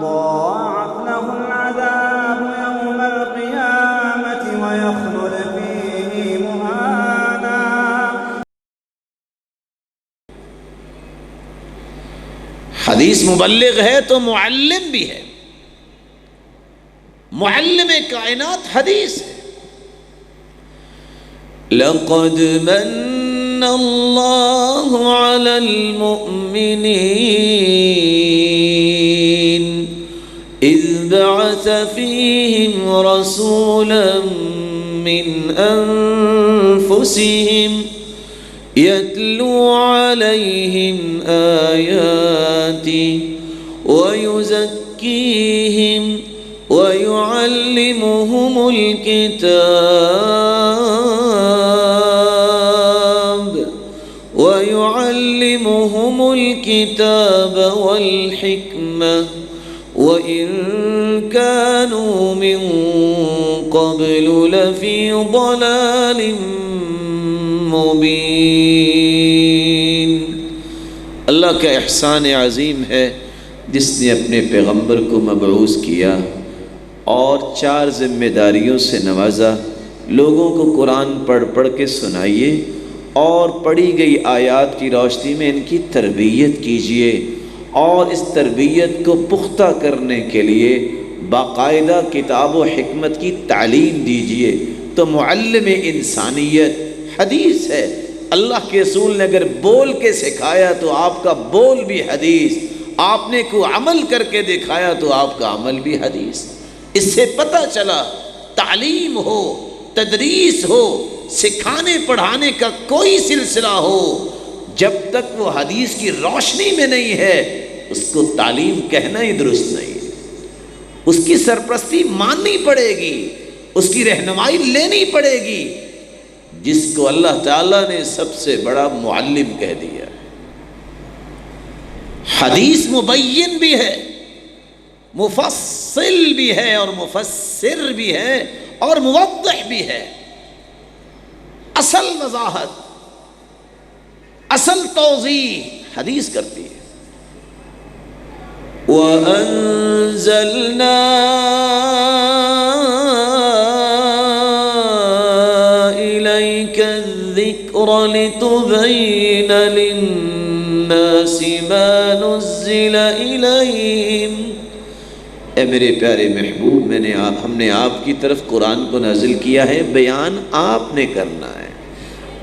ضاعف له العذاب يوم القيامة ويخلد فيه مهانا۔ حدیث مبلغ ہے تو معلم بھی ہے، معلم کائنات حدیث ہے۔ لقد من اللہ علی المؤمنین اذ بعث فیہم رسولا من انفسہم یتلو علیہم آیاتی ویزکیہم وَيُعَلِّمُهُمُ الْكِتَابَ وَالْحِكْمَةَ وَإِن كَانُوا مِن قَبْلُ لَفِي ضَلَالٍ مُبِينٍ۔ اللہ کا احسان عظیم ہے جس نے اپنے پیغمبر کو مبعوث کیا اور 4 ذمہ داریوں سے نوازا۔ لوگوں کو قرآن پڑھ پڑھ کے سنائیے اور پڑھی گئی آیات کی روشنی میں ان کی تربیت کیجیے، اور اس تربیت کو پختہ کرنے کے لیے باقاعدہ کتاب و حکمت کی تعلیم دیجیے۔ تو معلم انسانیت حدیث ہے۔ اللہ کے رسول نے اگر بول کے سکھایا تو آپ کا بول بھی حدیث، آپ نے کوئی عمل کر کے دکھایا تو آپ کا عمل بھی حدیث۔ اس سے پتہ چلا تعلیم ہو، تدریس ہو، سکھانے پڑھانے کا کوئی سلسلہ ہو، جب تک وہ حدیث کی روشنی میں نہیں ہے اس کو تعلیم کہنا ہی درست نہیں ہے۔ اس کی سرپرستی ماننی پڑے گی، اس کی رہنمائی لینی پڑے گی، جس کو اللہ تعالیٰ نے سب سے بڑا معلم کہہ دیا۔ حدیث مبین بھی ہے، مفصل بھی ہے، اور مفسر بھی ہے، اور موضح بھی ہے۔ اصل وضاحت، اصل توضیح حدیث کرتی ہے۔ وَأَنزَلْنَا إِلَيْكَ الذِّكْرَ لِتُبَيِّنَ لِلنَّاسِ مَا نُزِّلَ إِلَيْهِمْ۔ اے میرے پیارے محبوب، ہم نے آپ کی طرف قرآن کو نازل کیا ہے، بیان آپ نے کرنا ہے۔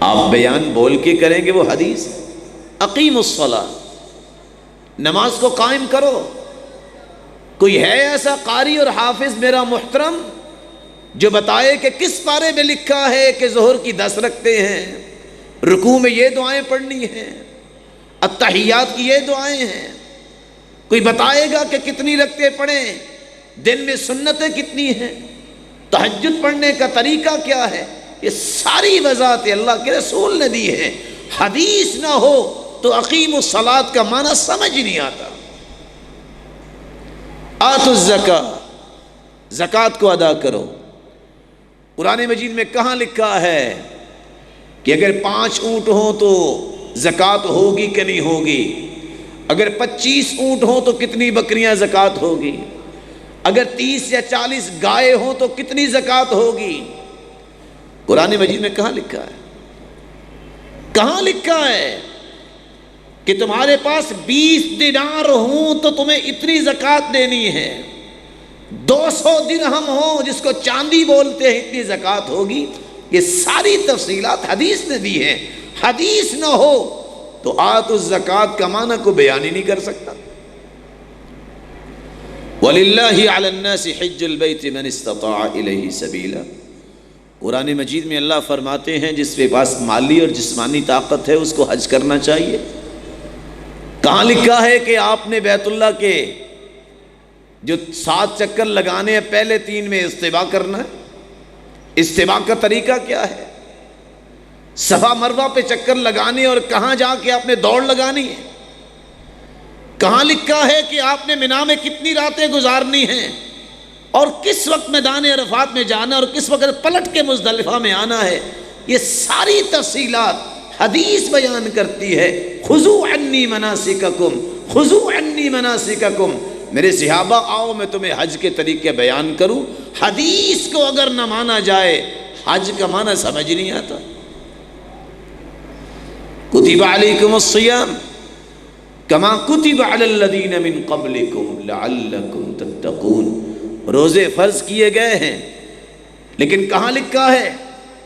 آپ بیان بول کے کریں گے وہ حدیث۔ اقیم الصلاۃ، نماز کو قائم کرو۔ کوئی ہے ایسا قاری اور حافظ میرا محترم جو بتائے کہ کس پارے میں لکھا ہے کہ ظہر کی 10 رکعتیں ہیں، رکوع میں یہ دعائیں پڑھنی ہیں، التحیات کی یہ دعائیں ہیں؟ کوئی بتائے گا کہ کتنی رکعتیں پڑھیں، دن میں سنتیں کتنی ہیں، تہجد پڑھنے کا طریقہ کیا ہے؟ یہ ساری وضاحت اللہ کے رسول نے دی ہے۔ حدیث نہ ہو تو اقیم الصلاۃ کا معنی سمجھ ہی نہیں آتا۔ آتوا الزکاۃ، زکوٰۃ کو ادا کرو۔ قرآن مجید میں کہاں لکھا ہے کہ اگر 5 اونٹ ہوں تو زکوٰۃ ہوگی کہ نہیں ہوگی؟ اگر 25 اونٹ ہوں تو کتنی بکریاں زکوٰۃ ہوگی؟ اگر 30 یا 40 گائے ہوں تو کتنی زکوٰۃ ہوگی؟ قرآن مجید میں کہاں لکھا ہے؟ کہاں لکھا ہے کہ تمہارے پاس 20 دینار ہوں تو تمہیں اتنی زکوٰۃ دینی ہے، 200 درہم ہوں جس کو چاندی بولتے ہیں اتنی زکوٰۃ ہوگی؟ یہ ساری تفصیلات حدیث نے دی ہیں۔ حدیث نہ ہو تو آتوا الزکاۃ کا معنی کو بیان ہی نہیں کر سکتا۔ وَلِلَّهِ عَلَى النَّاسِ حِجُّ الْبَيْتِ مَنِ اسْتَطَاعَ إِلَيْهِ سَبِيلًا۔ قرآن مجید میں اللہ فرماتے ہیں جس کے پاس مالی اور جسمانی طاقت ہے اس کو حج کرنا چاہیے۔ کہاں لکھا ہے کہ آپ نے بیت اللہ کے جو 7 چکر لگانے ہیں پہلے 3 میں استباء کرنا ہے؟ استباء کا طریقہ کیا ہے؟ صفا مروہ پہ چکر لگانے اور کہاں جا کے آپ نے دوڑ لگانی ہے؟ کہاں لکھا ہے کہ آپ نے مینا میں کتنی راتیں گزارنی ہیں اور کس وقت میدان عرفات میں جانا اور کس وقت پلٹ کے مزدلفہ میں آنا ہے؟ یہ ساری تفصیلات حدیث بیان کرتی ہے۔ خذوا عنی مناسککم، خذوا عنی مناسککم، میرے صحابہ آؤ میں تمہیں حج کے طریقے بیان کروں. حدیث کو اگر نہ مانا جائے حج کا معنی سمجھ نہیں آتا. کتب علیکم الصیام کما کتب علی الذین من قبلکم لعلکم تتقون. روزے فرض کیے گئے ہیں، لیکن کہاں لکھا ہے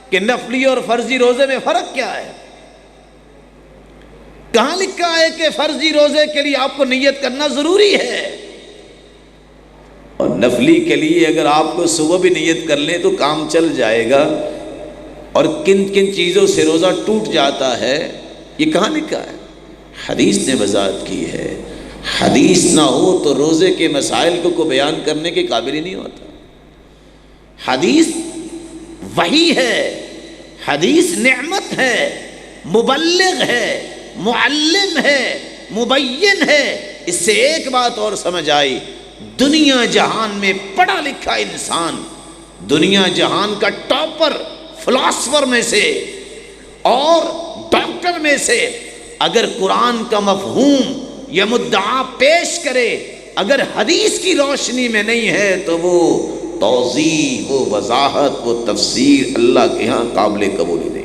کہ نفلی اور فرضی روزے میں فرق کیا ہے؟ کہاں لکھا ہے کہ فرضی روزے کے لیے آپ کو نیت کرنا ضروری ہے، اور نفلی کے لیے اگر آپ کو صبح بھی نیت کر لیں تو کام چل جائے گا؟ اور کن کن چیزوں سے روزہ ٹوٹ جاتا ہے یہ کہاں لکھا ہے؟ حدیث نے وضاحت کی ہے. حدیث نہ ہو تو روزے کے مسائل کو بیان کرنے کے قابل ہی نہیں ہوتا. حدیث وحی ہے، حدیث نعمت ہے، مبلغ ہے، معلم ہے، مبین ہے. اس سے ایک بات اور سمجھ آئی، دنیا جہان میں پڑھا لکھا انسان، دنیا جہان کا ٹاپر فلاسفر میں سے اور ڈاکٹر میں سے اگر قرآن کا مفہوم یا مدعا پیش کرے، اگر حدیث کی روشنی میں نہیں ہے تو وہ توضیح، وہ وضاحت، وہ تفسیر اللہ کے ہاں قابل قبول نہیں.